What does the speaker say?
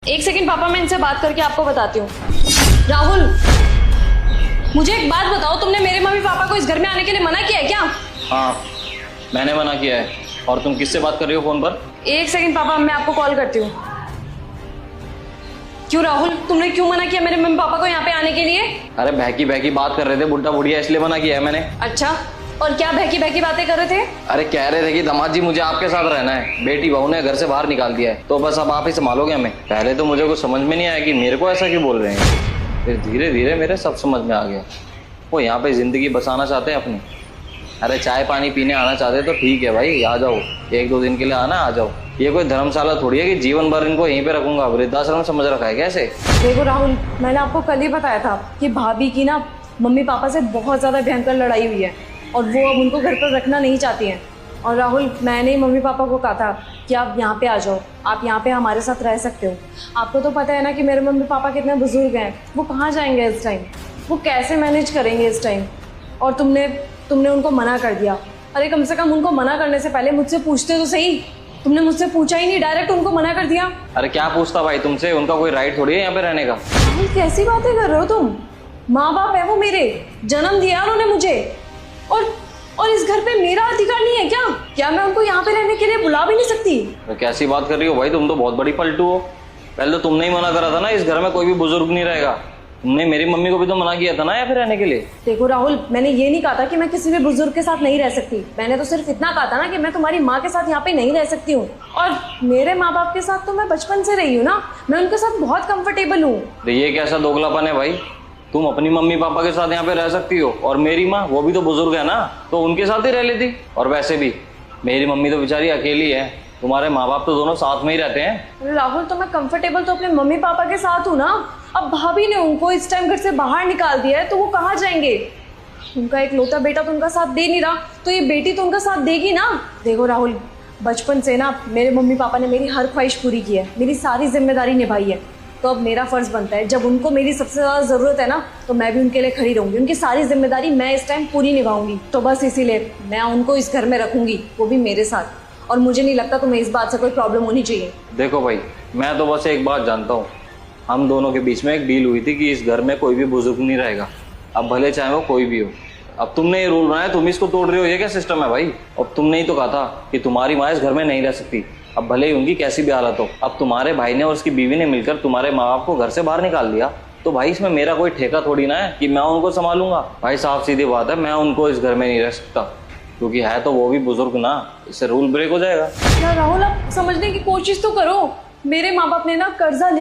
एक सेकंड पापा, मैं इनसे बात करके आपको बताती हूँ। राहुल, मुझे एक बात बताओ, तुमने मेरे मम्मी पापा को इस घर में आने के लिए मना किया है क्या? हाँ, मैंने मना किया है। और तुम किससे बात कर रही हो फोन पर? एक सेकंड पापा, मैं आपको कॉल करती हूँ। क्यों राहुल, तुमने क्यों मना किया मेरे मम्मी पापा को यहाँ पे आने के लिए? अरे बहकी बहकी बात कर रहे थे बुढ़ा बुढ़िया, इसलिए मना किया है मैंने। अच्छा, और क्या बहकी बहकी बातें कर रहे थे? अरे कह रहे थे कि दामाद जी मुझे आपके साथ रहना है, बेटी बहू ने घर से बाहर निकाल दिया है, तो बस अब आप ही संभालोगे हमें। पहले तो मुझे कुछ समझ में नहीं आया कि मेरे को ऐसा क्यों बोल रहे हैं, फिर धीरे धीरे मेरे सब समझ में आ गया। वो यहाँ पे जिंदगी बसाना चाहते हैं अपनी। अरे चाय पानी पीने आना चाहते तो ठीक है भाई, आ जाओ, एक दो दिन के लिए आना, आ जाओ। ये कोई धर्मशाला थोड़ी है कि जीवन भर इनको यहीं पे रखूंगा। वृद्धाश्रम समझ रखा है कैसे? देखो राहुल, मैंने आपको कल ही बताया था कि भाभी की ना मम्मी पापा से बहुत ज़्यादा भयंकर लड़ाई हुई है और वो अब उनको घर पर रखना नहीं चाहती हैं। और राहुल, मैंने मम्मी पापा को कहा था कि आप यहाँ पे आ जाओ, आप यहाँ पे हमारे साथ रह सकते हो। आपको तो पता है ना कि मेरे मम्मी पापा कितने बुजुर्ग हैं, वो कहाँ जाएंगे इस टाइम, वो कैसे मैनेज करेंगे इस टाइम। और तुमने उनको मना कर दिया। अरे कम से कम उनको मना करने से पहले मुझसे पूछते तो सही। तुमने मुझसे पूछा ही नहीं, डायरेक्ट उनको मना कर दिया। अरे क्या पूछता भाई तुमसे, उनका कोई राइट थोड़ी है यहाँ पे रहने का। राहुल, कैसी बातें कर रहे हो तुम? माँ बाप है वो मेरे, जन्म दिया उन्होंने मुझे, और इस घर पे मेरा अधिकार नहीं है क्या? क्या मैं उनको यहाँ पे रहने के लिए बुला भी नहीं सकती? तो कैसी बात कर रही हो भाई, तुम तो बहुत बड़ी पलटू हो। पहले तो तुमने ही मना करा था ना, इस घर में कोई भी बुजुर्ग नहीं रहेगा। तुमने मेरी मम्मी को भी तो मना किया था ना यहाँ पे रहने के लिए। देखो राहुल, मैंने ये नहीं कहा था कि मैं किसी भी बुजुर्ग के साथ नहीं रह सकती। मैंने तो सिर्फ इतना कहा था ना कि मैं तुम्हारी माँ के साथ यहाँ पे नहीं रह सकती हूँ। और मेरे माँ बाप के साथ तो मैं बचपन से रही हूँ ना, मैं उनके साथ बहुत कंफर्टेबल हूँ। तो ये कैसा दोगलापन है भाई? तुम अपनी मम्मी पापा के साथ यहाँ पे रह सकती हो, और मेरी माँ, वो भी तो बुजुर्ग है ना, तो उनके साथ ही रह लेती। और वैसे भी मेरी मम्मी तो बेचारी अकेली है, तुम्हारे माँ बाप तो दोनों साथ में ही रहते हैं। राहुल, तो मैं कंफर्टेबल तो अपने मम्मी पापा के साथ हूँ ना। अब भाभी ने उनको इस टाइम घर से बाहर निकाल दिया है, तो वो कहाँ जाएंगे? उनका एक लौता बेटा तो उनका साथ दे नहीं रहा, तो ये बेटी तो उनका साथ देगी ना। देखो राहुल, बचपन से ना मेरे मम्मी पापा ने मेरी हर ख्वाहिश पूरी की है, मेरी सारी जिम्मेदारी निभाई है। तो अब मेरा फर्ज बनता है, जब उनको मेरी सबसे ज़्यादा ज़रूरत है ना, तो मैं भी उनके लिए खड़ी रहूंगी। उनकी सारी जिम्मेदारी मैं इस टाइम पूरी निभाऊंगी। तो बस इसीलिए मैं उनको इस घर में रखूंगी, वो भी मेरे साथ। और मुझे नहीं लगता तुम्हें इस बात से कोई प्रॉब्लम होनी चाहिए। देखो भाई, मैं तो बस एक बात जानता हूँ, हम दोनों के बीच में एक डील हुई थी कि इस घर में कोई भी बुजुर्ग नहीं रहेगा, अब भले चाहे वो कोई भी हो। अब तुमने ये रूल बनाया, तुम इसको तोड़ रहे हो, ये क्या सिस्टम है भाई? अब तुमने ही तो कहा था कि तुम्हारी माँ इस घर में नहीं रह सकती, अब भले ही उनकी कैसी भी हालत हो। अब तुम्हारे भाई ने और उसकी बीवी ने मिलकर तुम्हारे माँ बाप को घर से बाहर निकाल दिया, तो भाई इसमें मेरा कोई ठेका थोड़ी ना है कि मैं उनको संभालूंगा। भाई साफ सीधी बात है, मैं उनको इस घर में नहीं रह सकता, क्योंकि है तो वो भी बुजुर्ग ना, इससे रूल ब्रेक हो जाएगा। यार राहुल, आप समझने की कोशिश तो करो। मेरे माँ बाप ने ना कर्जा